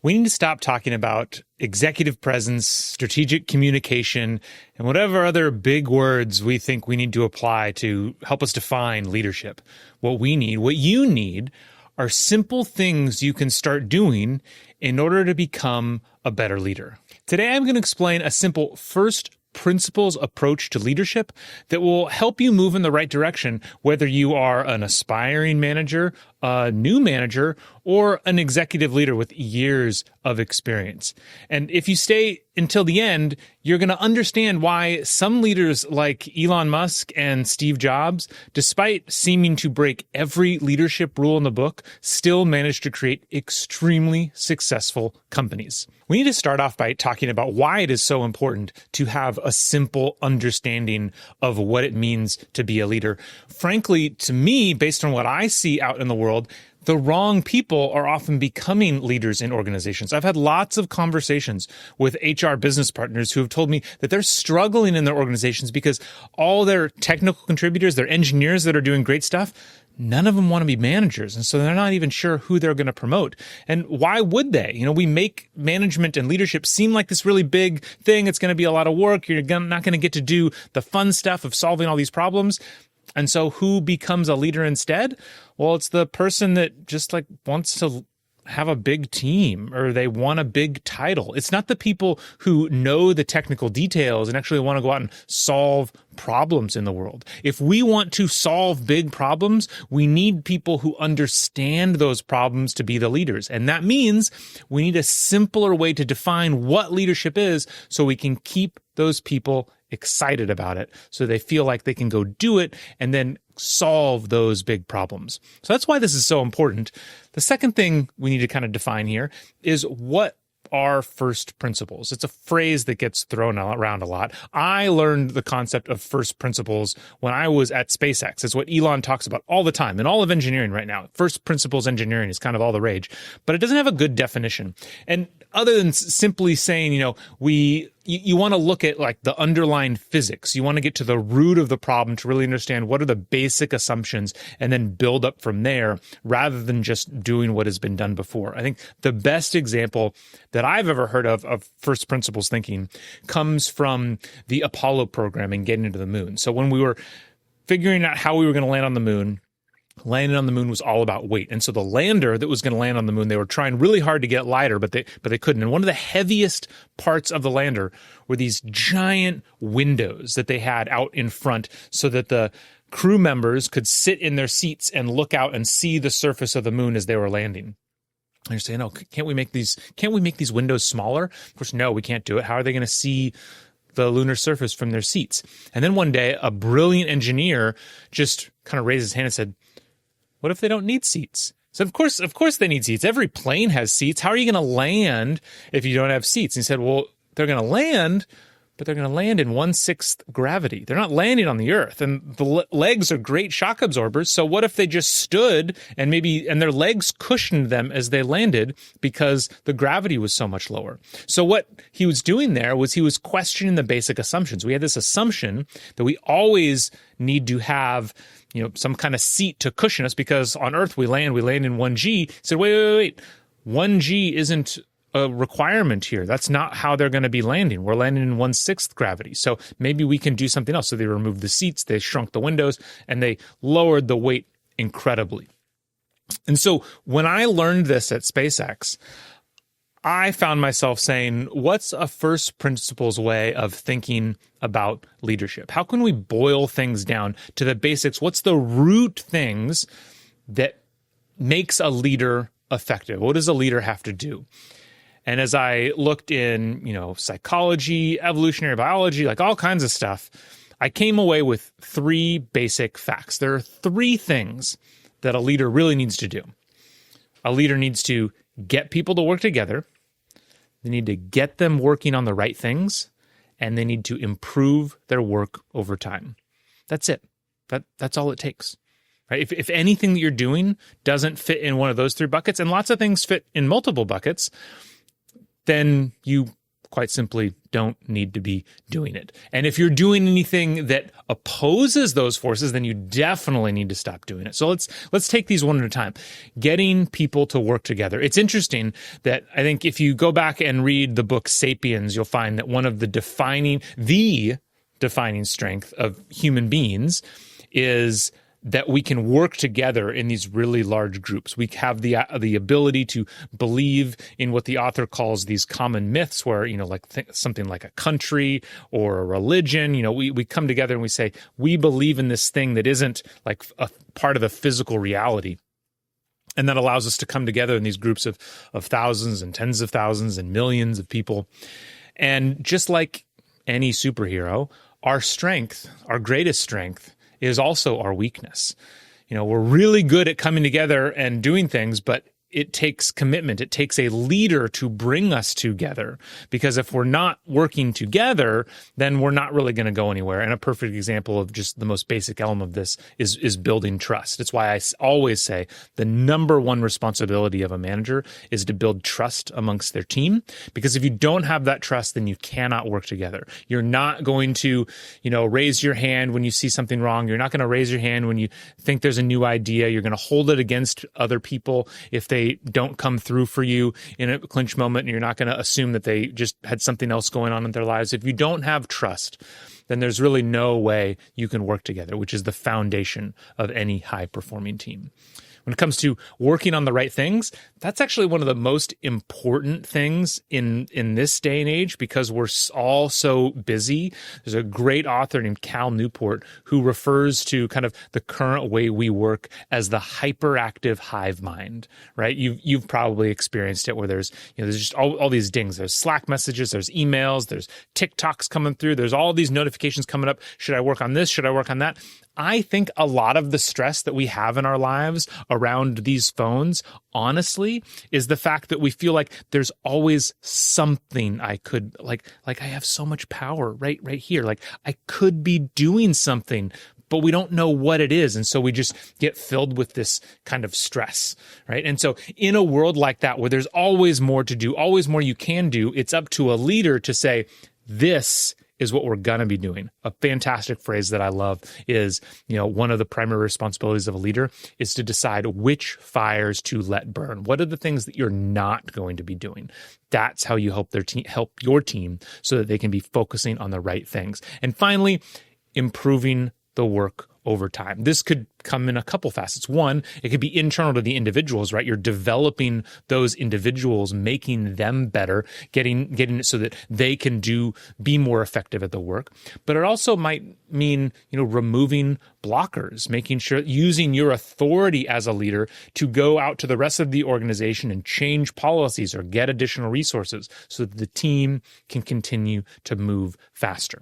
We need to stop talking about executive presence, strategic communication, and whatever other big words we think we need to apply to help us define leadership. What we need, what you need, are simple things you can start doing in order to become a better leader. Today, I'm going to explain a simple first principles approach to leadership that will help you move in the right direction, whether you are an aspiring manager, a new manager, or an executive leader with years of experience. And if you stay until the end, you're going to understand why some leaders like Elon Musk and Steve Jobs, despite seeming to break every leadership rule in the book, still managed to create extremely successful companies. We need to start off by talking about why it is so important to have a simple understanding of what it means to be a leader. Frankly, to me, based on what I see out in the world, the wrong people are often becoming leaders in organizations. I've had lots of conversations with HR business partners who have told me that they're struggling in their organizations because all their technical contributors, their engineers that are doing great stuff, none of them want to be managers. And so they're not even sure who they're going to promote. And why would they? We make management and leadership seem like this really big thing. It's going to be a lot of work. You're not going to get to do the fun stuff of solving all these problems. And so who becomes a leader instead? Well, it's the person that just wants to have a big team or they want a big title. It's not the people who know the technical details and actually want to go out and solve problems in the world. If we want to solve big problems, we need people who understand those problems to be the leaders. And that means we need a simpler way to define what leadership is so we can keep those people excited about it so they feel like they can go do it and then solve those big problems. So that's why this is so important. The second thing we need to kind of define here is what are first principles. It's a phrase that gets thrown around a lot. I learned the concept of first principles when I was at SpaceX. It's what Elon talks about all the time in all of engineering right now. First principles engineering is kind of all the rage, but it doesn't have a good definition. And other than simply saying, you want to look at the underlying physics. You want to get to the root of the problem to really understand what are the basic assumptions and then build up from there rather than just doing what has been done before. I think the best example that I've ever heard of first principles thinking comes from the Apollo program and getting into the moon. So when we were figuring out how we were going to land on the moon, landing on the moon was all about weight. And so the lander that was going to land on the moon, they were trying really hard to get lighter, but they couldn't. And one of the heaviest parts of the lander were these giant windows that they had out in front so that the crew members could sit in their seats and look out and see the surface of the moon as they were landing. And you're saying, can't we make these windows smaller? Of course, no, we can't do it. How are they going to see the lunar surface from their seats? And then one day, a brilliant engineer just kind of raised his hand and said, what if they don't need seats? So of course they need seats. Every plane has seats. How are you going to land if you don't have seats? And he said, well, they're going to land, but they're going to land in 1/6 gravity. They're not landing on the earth. And the legs are great shock absorbers. So what if they just stood and their legs cushioned them as they landed because the gravity was so much lower? So what he was doing there was he was questioning the basic assumptions. We had this assumption that we always need to have some kind of seat to cushion us because on Earth we land in 1G. He said, wait. 1G isn't a requirement here. That's not how they're going to be landing. We're landing in 1/6 gravity. So maybe we can do something else. So they removed the seats, they shrunk the windows, and they lowered the weight incredibly. And so when I learned this at SpaceX, I found myself saying, what's a first principles way of thinking about leadership? How can we boil things down to the basics? What's the root things that makes a leader effective? What does a leader have to do? And as I looked in, psychology, evolutionary biology, all kinds of stuff, I came away with 3 basic facts. There are 3 things that a leader really needs to do. A leader needs to get people to work together. They need to get them working on the right things, and they need to improve their work over time. That's it. That's all it takes. Right? If anything that you're doing doesn't fit in one of those 3 buckets, and lots of things fit in multiple buckets, then you quite simply don't need to be doing it. And if you're doing anything that opposes those forces, then you definitely need to stop doing it. So let's take these one at a time. Getting people to work together. It's interesting that I think if you go back and read the book Sapiens, you'll find that one of the defining strength of human beings is that we can work together in these really large groups. We have the ability to believe in what the author calls these common myths, where, something like a country or a religion, we come together and we say, we believe in this thing that isn't like a part of the physical reality. And that allows us to come together in these groups of thousands and tens of thousands and millions of people. And just like any superhero, our strength, our greatest strength, is also our weakness. We're really good at coming together and doing things, but it takes commitment. It takes a leader to bring us together, because if we're not working together, then we're not really going to go anywhere. And a perfect example of just the most basic element of this is building trust. It's why I always say the number one responsibility of a manager is to build trust amongst their team, because if you don't have that trust, then you cannot work together. You're not going to, raise your hand when you see something wrong. You're not going to raise your hand when you think there's a new idea. You're going to hold it against other people if they don't come through for you in a clinch moment, and you're not going to assume that they just had something else going on in their lives. If you don't have trust, then there's really no way you can work together, which is the foundation of any high-performing team. When it comes to working on the right things, that's actually one of the most important things in this day and age, because we're all so busy. There's a great author named Cal Newport who refers to kind of the current way we work as the hyperactive hive mind, right? You've probably experienced it, where there's just all these dings. There's Slack messages, there's emails, there's TikToks coming through, there's all these notifications coming up. Should I work on this? Should I work on that? I think a lot of the stress that we have in our lives around these phones, honestly, is the fact that we feel like there's always something I could, like I have so much power right here. Like I could be doing something, but we don't know what it is. And so we just get filled with this kind of stress, right? And so in a world like that, where there's always more to do, always more you can do, it's up to a leader to say, this is what we're going to be doing. A fantastic phrase that I love is, one of the primary responsibilities of a leader is to decide which fires to let burn. What are the things that you're not going to be doing? That's how you help your team so that they can be focusing on the right things. And finally, improving the work over time. This could come in a couple facets. One, it could be internal to the individuals, right? You're developing those individuals, making them better, getting it so that they can be more effective at the work. But it also might mean, removing blockers, making sure, using your authority as a leader to go out to the rest of the organization and change policies or get additional resources so that the team can continue to move faster.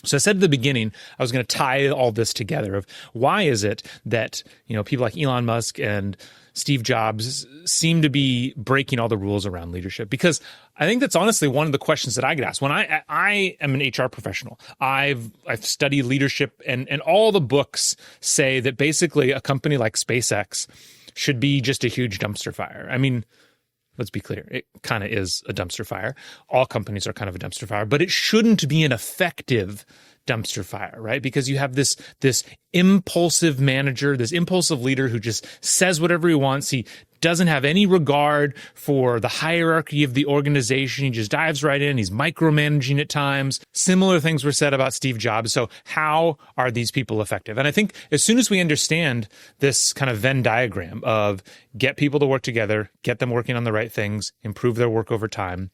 So I said at the beginning, I was going to tie all this together of why is it that, people like Elon Musk and Steve Jobs seem to be breaking all the rules around leadership? Because I think that's honestly one of the questions that I get asked. When I am an HR professional, I've studied leadership, and all the books say that basically a company like SpaceX should be just a huge dumpster fire. I mean, let's be clear, it kind of is a dumpster fire. All companies are kind of a dumpster fire, but it shouldn't be an effective dumpster fire, right? Because you have this impulsive manager, this impulsive leader who just says whatever he wants. He doesn't have any regard for the hierarchy of the organization. He just dives right in. He's micromanaging at times. Similar things were said about Steve Jobs. So how are these people effective? And I think as soon as we understand this kind of Venn diagram of get people to work together, get them working on the right things, improve their work over time,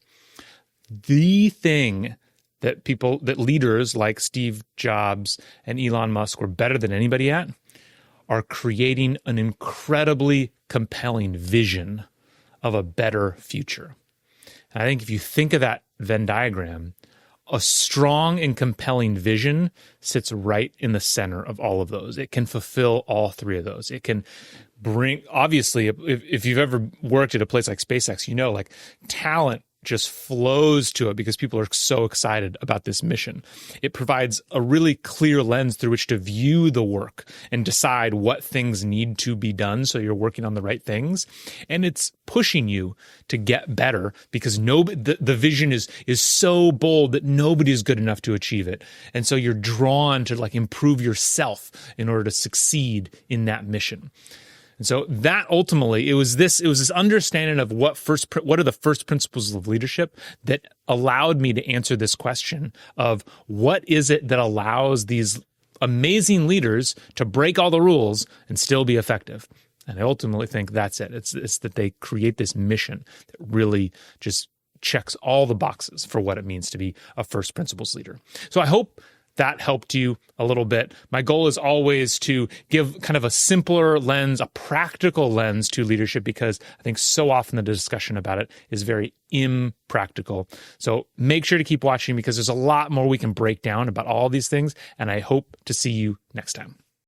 the thing that leaders like Steve Jobs and Elon Musk were better than anybody at are creating an incredibly compelling vision of a better future. And I think if you think of that Venn diagram, a strong and compelling vision sits right in the center of all of those. It can fulfill all three of those. It can bring, obviously, if you've ever worked at a place like SpaceX, like talent just flows to it because people are so excited about this mission. It provides a really clear lens through which to view the work and decide what things need to be done so you're working on the right things. And it's pushing you to get better because the vision is so bold that nobody is good enough to achieve it. And so you're drawn to like improve yourself in order to succeed in that mission. And so that ultimately, it was this understanding of what are the first principles of leadership that allowed me to answer this question of what is it that allows these amazing leaders to break all the rules and still be effective. And I ultimately think that's it. It's that they create this mission that really just checks all the boxes for what it means to be a first principles leader. So I hope that helped you a little bit. My goal is always to give kind of a simpler lens, a practical lens to leadership, because I think so often the discussion about it is very impractical. So make sure to keep watching because there's a lot more we can break down about all these things, and I hope to see you next time.